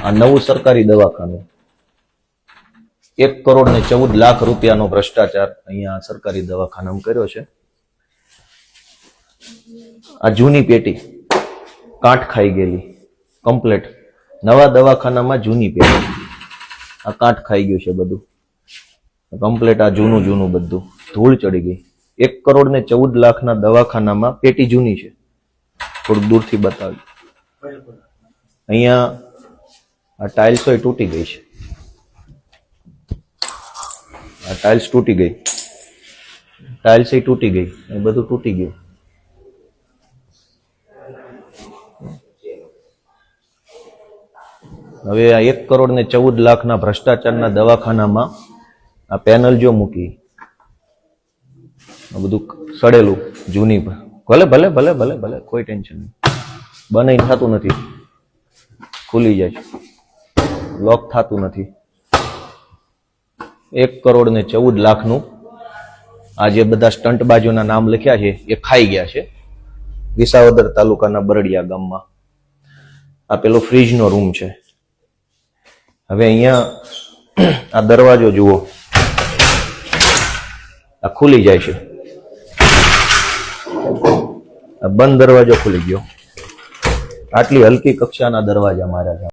આ નવું સરકારી દવાખાનું 1,14,00,000 રૂપિયાનો ભ્રષ્ટાચાર અહીંયા સરકારી દવાખાનામાં કર્યો છે. આ જૂની પેટી કાંઠ ખાઈ ગયેલી કમ્પ્લેટ. નવા દવાખાનામાં જૂની પેટી, આ કાંઠ ખાઈ ગયું છે બધું કમ્પ્લેટ. આ જૂનું બધું ધૂળ ચડી ગઈ. 1,14,00,000 દવાખાનામાં પેટી જૂની છે. થોડુંક દૂરથી બતાવ્યું. અહીંયા આ ટાઇલ્સો તૂટી ગઈ છે. આ ટાઇલ્સ તૂટી ગઈ, ટાઇલ્સ તૂટી ગઈ, એ બધું તૂટી ગયું. હવે આ 1,14,00,000 ભ્રષ્ટાચારના દવાખાનામાં આ પેનલ જો મૂકી, આ બધું સડેલું જૂની, ભલે ભલે ભલે ભલે ભલે કોઈ ટેન્શન નહીં. બનાઈ થતું નથી, ખુલી જાય, લોક થતું નથી. 1,14,00,000 આ જે બધા સ્ટંટબાજોના નામ લખ્યા છે એ ખાઈ ગયા છે. વિસાવદર તાલુકાના બરડિયા ગામમાં આ પેલો ફ્રીજનો રૂમ છે. હવે અહીંયા આ દરવાજો જુઓ, આ ખુલી જાય છે. આ બંધ દરવાજો ખુલી ગયો. આટલી હલકી કક્ષાના દરવાજા માર્યા છે.